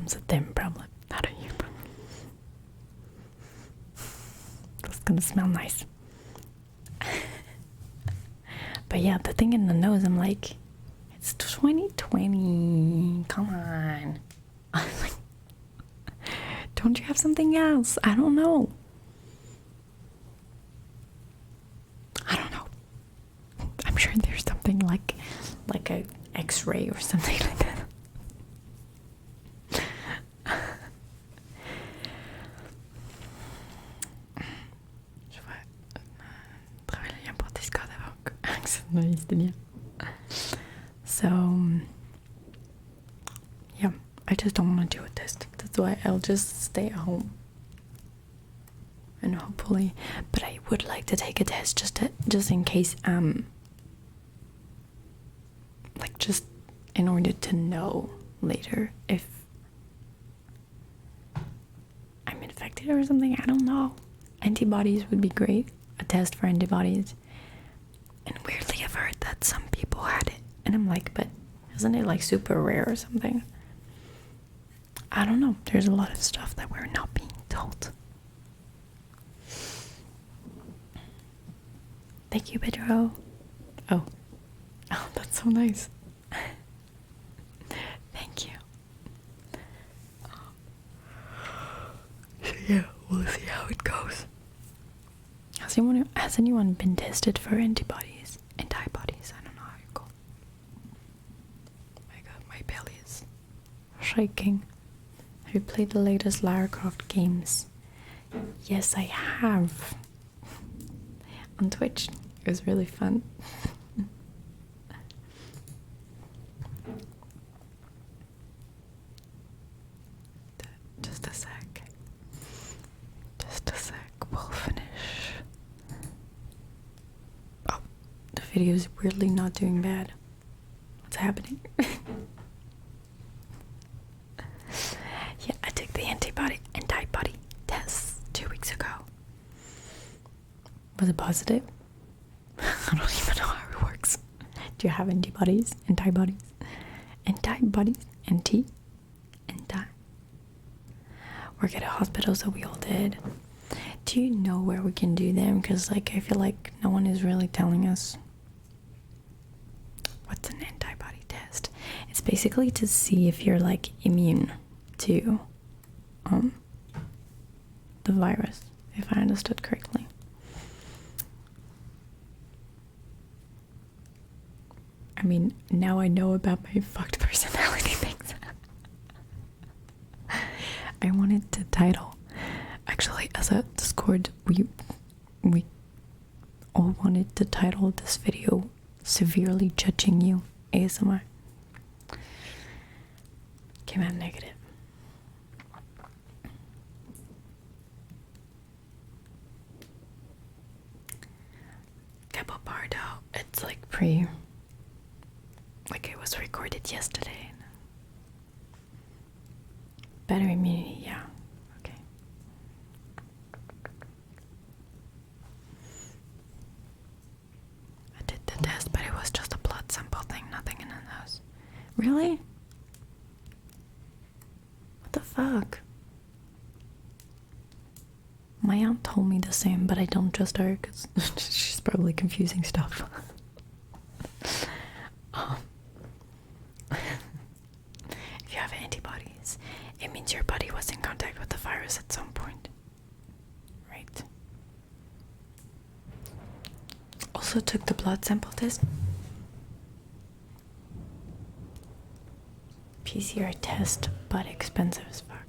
problem's a them problem, not a you problem. That's gonna smell nice. But yeah, the thing in the nose, I'm like, it's 2020. Come on. I'm like, don't you have something else? I don't know. I don't know. I'm sure there's something like a X-ray or something like that. So yeah, I just don't want to do a test. That's why I'll just stay at home. And hopefully, but I would like to take a test just in case, like just in order to know later if I'm infected or something. I don't know. Antibodies would be great. A test for antibodies. And weirdly, I've heard that some people had it, and I'm like, but isn't it like super rare or something? I don't know. There's a lot of stuff that we're not being told. Thank you, Pedro. Oh, that's so nice. Thank you. So yeah, we'll see how it goes. Has anyone been tested for antibodies? Antibodies, I don't know how you call it. My god, my belly is shaking. Have you played the latest Lara Croft games? Yes, I have. On Twitch. It was really fun. Just a sec. Just a sec. We'll finish. Oh, the video is weirdly not doing bad. What's happening? Yeah, I took the antibody test 2 weeks ago. Was it positive? I don't even know how it works. Do you have antibodies? Antibodies? Antibodies? Anti? Work at a hospital, so we all did. Do you know where we can do them? Because like I feel like no one is really telling us. What's an antibody test? It's basically to see if you're like immune to the virus, if I understood correctly. I mean, now I know about my fucked personality things. I wanted to title, actually, as a Discord, we all wanted to title this video "Severely Judging You" ASMR. Came out negative. Cabo Pardo, it's like like it was recorded yesterday. Better immunity, yeah. Okay. I did the test, but it was just a blood sample thing, nothing in the nose. Really? What the fuck? My aunt told me the same, but I don't trust her because she's probably confusing stuff. If you have antibodies, it means your body was in contact with the virus at some point. Right? Also took the blood sample test. PCR test, but expensive as fuck.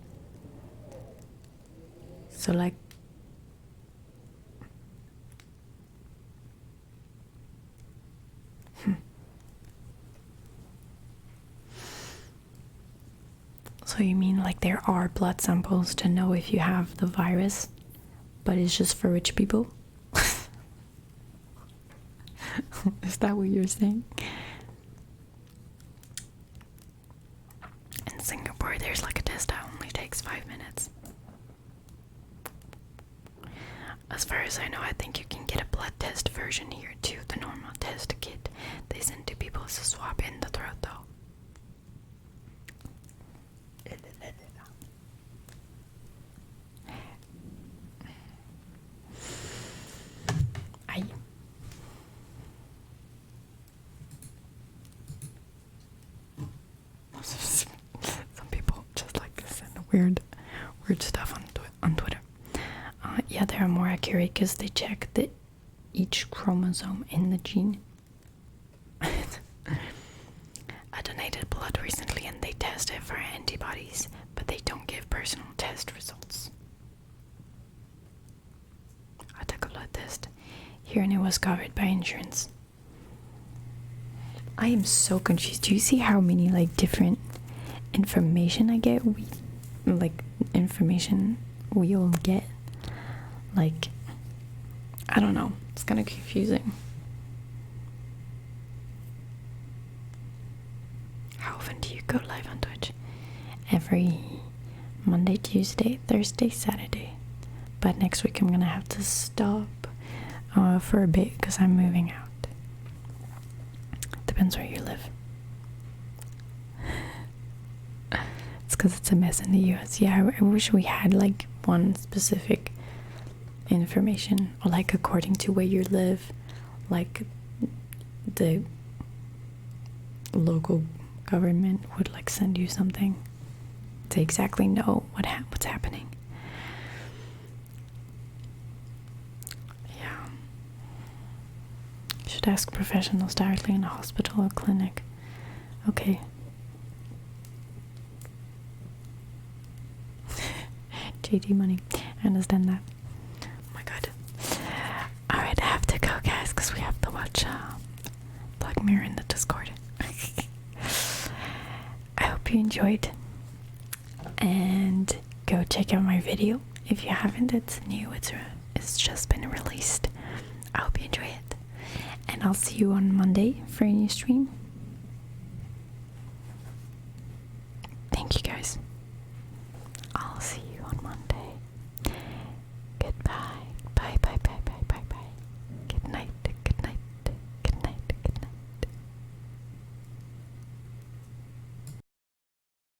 So like So you mean like there are blood samples to know if you have the virus, but it's just for rich people? Is that what you're saying? In Singapore, there's like a test that only takes 5 minutes. As far as I know, I think you can get a blood test version here too. The normal test kit they send to people as a swab in the throat though. weird stuff on Twitter. Yeah, they are more accurate because they check each chromosome in the gene. I donated blood recently and they tested for antibodies, but they don't give personal test results. I took a blood test here and it was covered by insurance. I am so confused. Do you see how many like different information I get? Information we all get. Like, I don't know. It's kind of confusing. How often do you go live on Twitch? Every Monday, Tuesday, Thursday, Saturday. But next week I'm gonna have to stop for a bit because I'm moving out. Depends where you live. It's because it's a mess in the US. Yeah, I wish we had like one specific information, or like according to where you live, like the local government would like send you something to exactly know what's happening. Yeah, should ask professionals directly in a hospital or clinic. Okay. JD money, I understand that. Oh my god. Alright, I have to go, guys, because we have to watch Black Mirror in the Discord. I hope you enjoyed, and go check out my video if you haven't. It's new, it's just been released. I hope you enjoy it, and I'll see you on Monday for a new stream.